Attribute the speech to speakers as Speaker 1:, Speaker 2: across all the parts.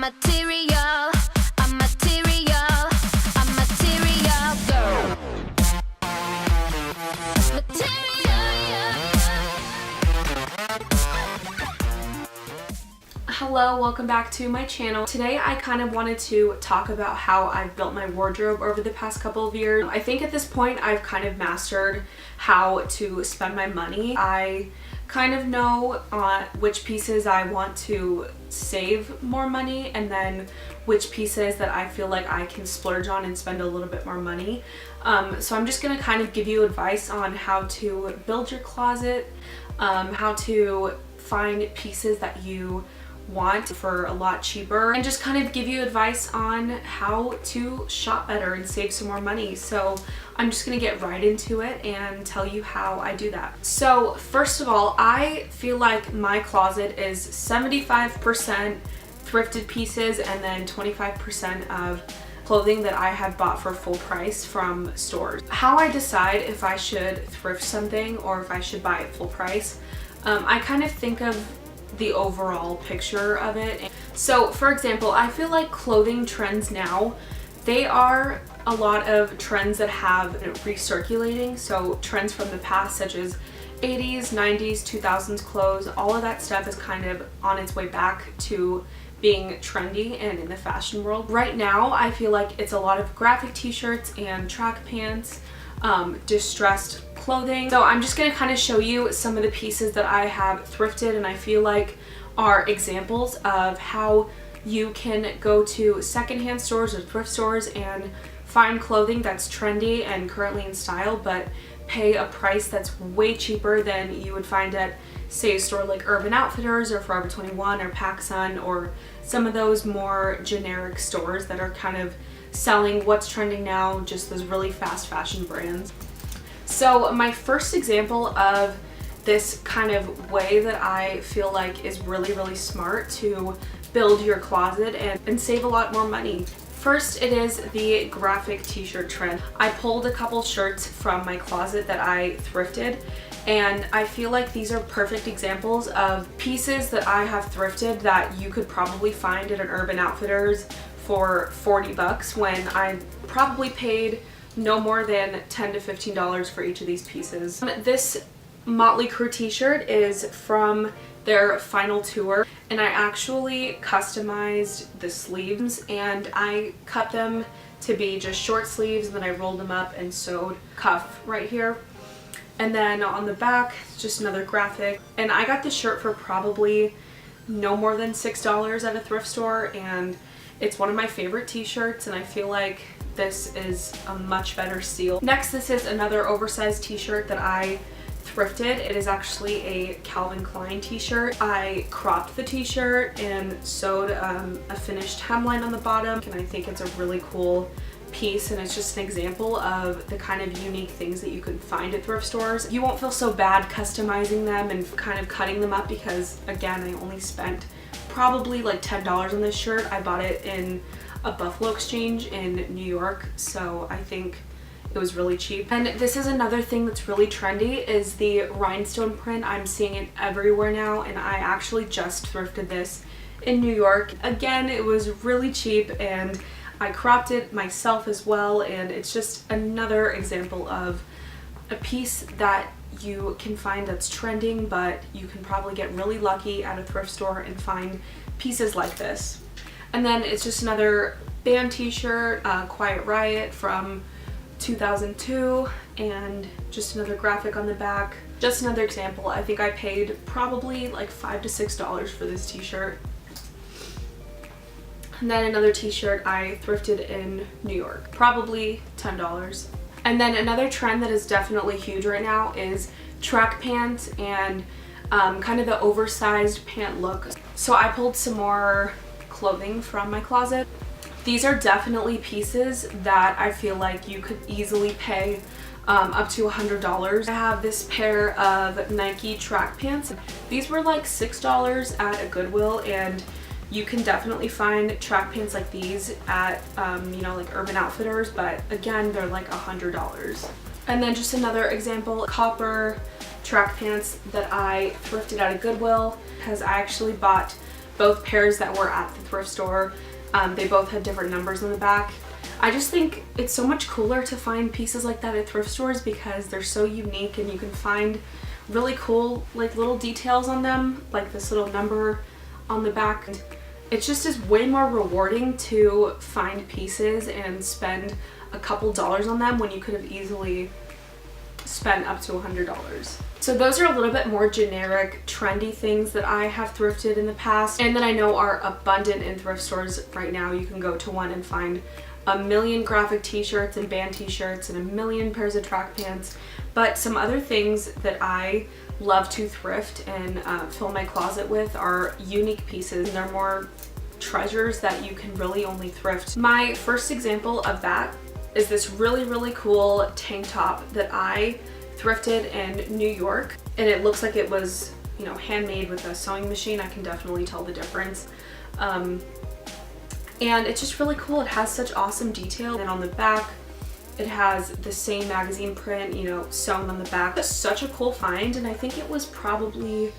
Speaker 1: material, I'm material, I'm material girl.
Speaker 2: Hello, welcome back to my channel. Today I kind of wanted to talk about how I've built my wardrobe over the past couple of years. I think at this point I've kind of mastered how to spend my money. I kind of know which pieces I want to save more money and then which pieces that I feel like I can splurge on and spend a little bit more money. So I'm just gonna kind of give you advice on how to build your closet, how to find pieces that you want for a lot cheaper, and just kind of give you advice on how to shop better and save some more money. So I'm just gonna get right into it and tell you how I do that. So first of all, I feel like my closet is 75% thrifted pieces and then 25% of clothing that I have bought for full price from stores. How I decide if I should thrift something or if I should buy it full price, I kind of think of the overall picture of it. So for example, I feel like clothing trends now, they are a lot of trends that have recirculating. So trends from the past such as 80s, 90s, 2000s clothes, all of that stuff is kind of on its way back to being trendy and in the fashion world. Right now, I feel like it's a lot of graphic t-shirts and track pants, distressed clothing. So I'm just gonna kind of show you some of the pieces that I have thrifted and I feel like are examples of how you can go to secondhand stores or thrift stores and find clothing that's trendy and currently in style, but pay a price that's way cheaper than you would find at, say, a store like Urban Outfitters or Forever 21 or PacSun or some of those more generic stores that are kind of selling what's trending now, just those really fast fashion brands. So my first example of this kind of way that I feel like is really smart to build your closet and save a lot more money. First, it is the graphic t-shirt trend. I pulled a couple shirts from my closet that I thrifted, and I feel like these are perfect examples of pieces that I have thrifted that you could probably find at an Urban Outfitters for 40 bucks when I probably paid no more than $10 to $15 for each of these pieces. This Motley Crue t-shirt is from their final tour, and I actually customized the sleeves and I cut them to be just short sleeves, and then I rolled them up and sewed cuff right here. And then on the back, just another graphic. And I got this shirt for probably no more than $6 at a thrift store, and it's one of my favorite t-shirts, and I feel like this is a much better steal. Next, this is another oversized t-shirt that I thrifted. It is actually a Calvin Klein t-shirt. I cropped the t-shirt and sewed a finished hemline on the bottom, and I think it's a really cool piece, and it's just an example of the kind of unique things that you can find at thrift stores. You won't feel so bad customizing them and kind of cutting them up because, again, I only spent probably like $10 on this shirt. I bought it in a Buffalo Exchange in New York, so I think it was really cheap. And this is another thing that's really trendy, is the rhinestone print. I'm seeing it everywhere now, and I actually just thrifted this in New York. Again, it was really cheap, and I cropped it myself as well, and it's just another example of a piece that you can find that's trending, but you can probably get really lucky at a thrift store and find pieces like this. And then it's just another band t-shirt, Quiet Riot from 2002, and just another graphic on the back. Just another example. I think I paid probably like $5 to $6 for this t-shirt. And then another t-shirt I thrifted in New York, probably $10. And then another trend that is definitely huge right now is track pants and kind of the oversized pant look. So I pulled some more clothing from my closet. These are definitely pieces that I feel like you could easily pay up to $100. I have this pair of Nike track pants. These were like $6 at a Goodwill, and you can definitely find track pants like these at you know, like Urban Outfitters, but again, they're like $100. And then just another example, copper track pants that I thrifted at a Goodwill, because I actually bought both pairs that were at the thrift store. They both had different numbers on the back. I just think it's so much cooler to find pieces like that at thrift stores because they're so unique and you can find really cool like little details on them, like this little number on the back. It just is way more rewarding to find pieces and spend a couple dollars on them when you could have easily spent up to $100. So those are a little bit more generic, trendy things that I have thrifted in the past and that I know are abundant in thrift stores right now. You can go to one and find a million graphic t-shirts and band t-shirts and a million pairs of track pants. But some other things that I love to thrift and fill my closet with are unique pieces. They're more treasures that you can really only thrift. My first example of that is this really cool tank top that I thrifted in New York, and it looks like it was, you know, handmade with a sewing machine. I can definitely tell the difference. And it's just really cool. It has such awesome detail, and on the back it has the same magazine print, you know, sewn on the back. It's such a cool find, and I think it was probably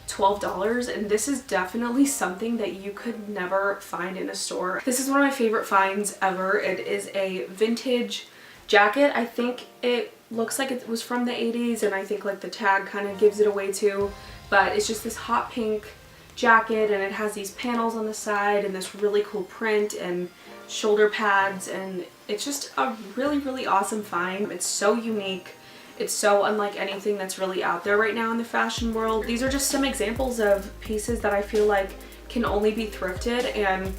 Speaker 2: $12, and this is definitely something that you could never find in a store. This is one of my favorite finds ever. It is a vintage jacket. I think it looks like it was from the 80s, and I think like the tag kind of gives it away too, but it's just this hot pink jacket, and it has these panels on the side and this really cool print and shoulder pads, and it's just a really awesome find. It's so unique. It's so unlike anything that's really out there right now in the fashion world. These are just some examples of pieces that I feel like can only be thrifted, and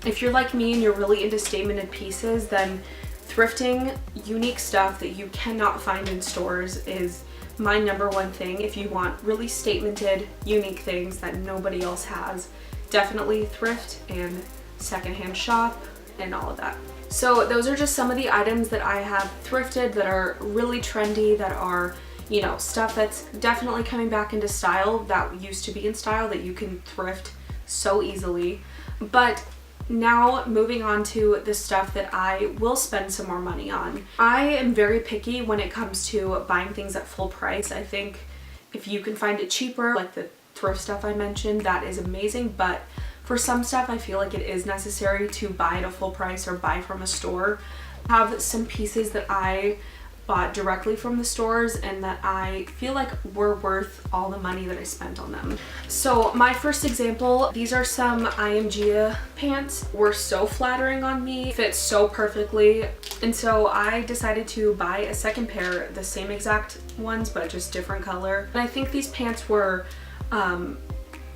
Speaker 2: if you're like me and you're really into statemented pieces, then thrifting unique stuff that you cannot find in stores is my number one thing. If you want really statemented, unique things that nobody else has, definitely thrift and secondhand shop and all of that. So those are just some of the items that I have thrifted that are really trendy, that are, you know, stuff that's definitely coming back into style, that used to be in style, that you can thrift so easily. But now moving on to the stuff that I will spend some more money on. I am very picky when it comes to buying things at full price. I think if you can find it cheaper, like the thrift stuff I mentioned, that is amazing, but for some stuff I feel like it is necessary to buy at a full price or buy from a store. I have some pieces that I bought directly from the stores and that I feel like were worth all the money that I spent on them. So my first example, these are some IMG pants. Were so flattering on me, fit so perfectly, and so I decided to buy a second pair, the same exact ones but just different color. And I think these pants were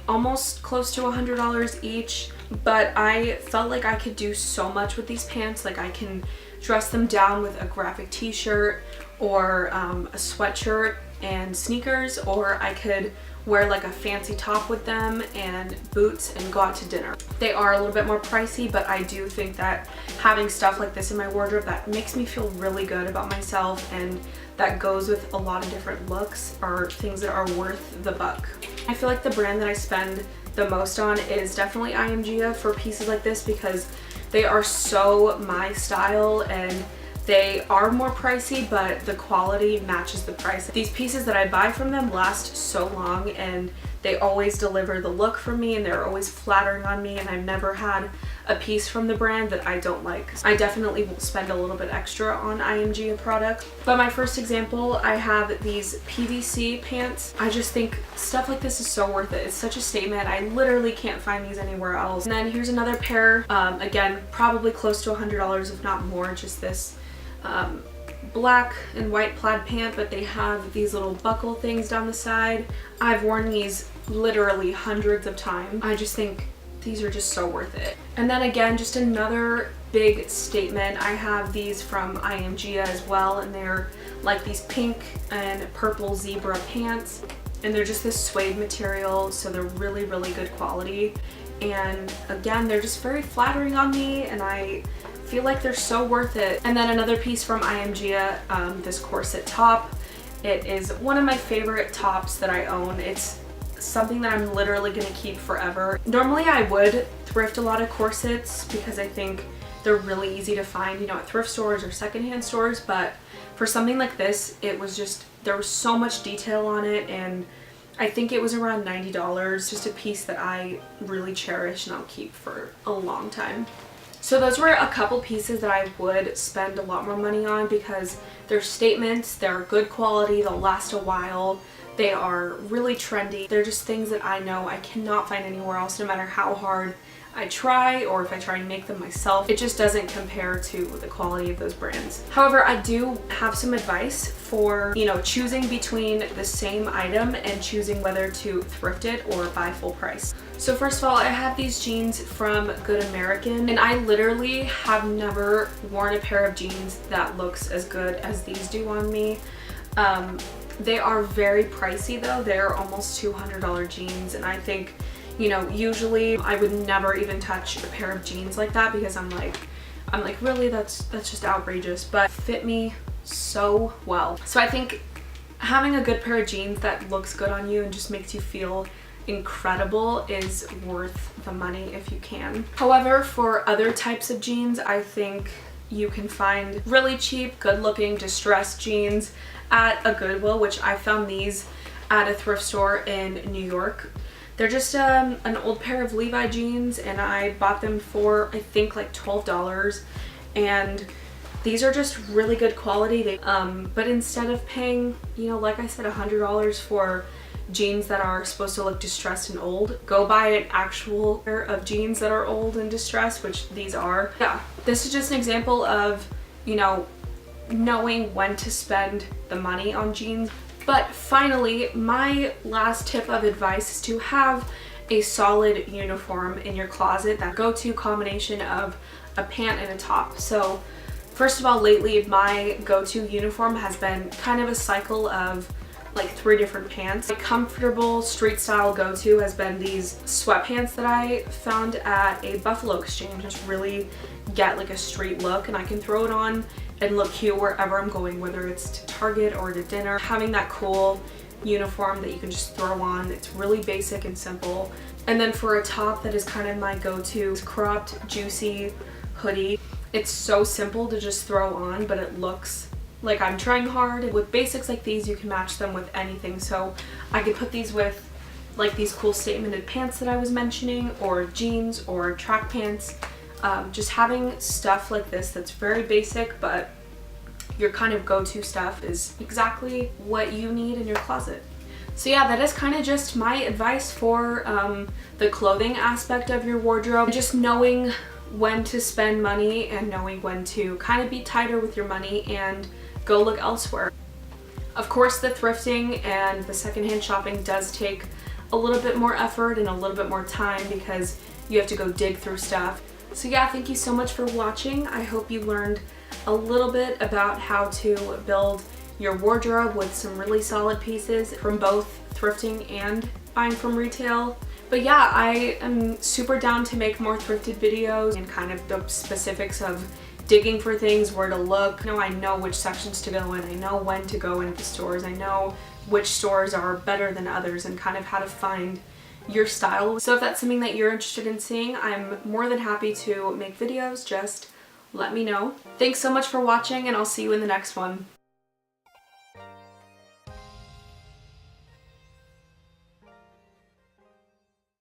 Speaker 2: almost close to $100 each, but I felt like I could do so much with these pants. Like I can dress them down with a graphic t-shirt or a sweatshirt and sneakers, or I could wear like a fancy top with them and boots and go out to dinner. They are a little bit more pricey, but I do think that having stuff like this in my wardrobe, that makes me feel really good about myself, and that goes with a lot of different looks, are things that are worth the buck. I feel like the brand that I spend the most on is definitely IMG for pieces like this, because they are so my style and they are more pricey, but the quality matches the price. These pieces that I buy from them last so long, and they always deliver the look for me, and they're always flattering on me, and I've never had a piece from the brand that I don't like. I definitely will spend a little bit extra on IMG product. But my first example, I have these PVC pants. I just think stuff like this is so worth it. It's such a statement. I literally can't find these anywhere else. And then here's another pair, again, probably close to $100, if not more, just this black and white plaid pant, but they have these little buckle things down the side. I've worn these literally hundreds of times. I just think these are just so worth it. And then again, just another big statement, I have these from IMG as well, and they're like these pink and purple zebra pants, and they're just this suede material, so they're really good quality. And again, they're just very flattering on me, and I feel like they're so worth it. And then another piece from IMG, this corset top. It is one of my favorite tops that I own. It's something that I'm literally gonna keep forever. Normally I would thrift a lot of corsets because I think they're really easy to find, you know, at thrift stores or secondhand stores, but for something like this, it was just, there was so much detail on it, and I think it was around $90, just a piece that I really cherish and I'll keep for a long time. So those were a couple pieces that I would spend a lot more money on because they're statements, they're good quality, they'll last a while, they are really trendy. They're just things that I know I cannot find anywhere else, no matter how hard I try or if I try and make them myself. It just doesn't compare to the quality of those brands. However, I do have some advice for, you know, choosing between the same item and choosing whether to thrift it or buy full price. So first of all, I have these jeans from Good American, and I literally have never worn a pair of jeans that looks as good as these do on me. They are very pricey though. They're almost $200 jeans, and I think, you know, usually I would never even touch a pair of jeans like that because I'm like really, that's just outrageous, but fit me so well. So I think having a good pair of jeans that looks good on you and just makes you feel incredible is worth the money if you can. However, for other types of jeans, I think you can find really cheap, good looking distressed jeans at a Goodwill, which I found these at a thrift store in New York. They're just an old pair of Levi jeans, and I bought them for I think like $12, and these are just really good quality. But instead of paying, you know, like I said, $100 for jeans that are supposed to look distressed and old, go buy an actual pair of jeans that are old and distressed, which these are. Yeah, this is just an example of, you know, knowing when to spend the money on jeans. But finally, my last tip of advice is to have a solid uniform in your closet, that go-to combination of a pant and a top. So first of all, lately my go-to uniform has been kind of a cycle of like 3 different pants. My comfortable street style go-to has been these sweatpants that I found at a Buffalo Exchange. Just really get like a street look, and I can throw it on and look cute wherever I'm going, whether it's to Target or to dinner. Having that cool uniform that you can just throw on, it's really basic and simple. And then for a top that is kind of my go-to, cropped, juicy hoodie. It's so simple to just throw on, but it looks like I'm trying hard. With basics like these, you can match them with anything. So I could put these with like these cool statemented pants that I was mentioning, or jeans or track pants. Just having stuff like this that's very basic, but your kind of go-to stuff is exactly what you need in your closet. So yeah, that is kind of just my advice for the clothing aspect of your wardrobe. Just knowing when to spend money and knowing when to kind of be tighter with your money and go look elsewhere. Of course, the thrifting and the secondhand shopping does take a little bit more effort and a little bit more time because you have to go dig through stuff. So yeah, thank you so much for watching. I hope you learned a little bit about how to build your wardrobe with some really solid pieces from both thrifting and buying from retail. But yeah, I am super down to make more thrifted videos and kind of the specifics of digging for things, where to look. You know, I know which sections to go in. I know when to go into stores. I know which stores are better than others and kind of how to find your style. So if that's something that you're interested in seeing, I'm more than happy to make videos. Just let me know. Thanks so much for watching, and I'll see you in the next one.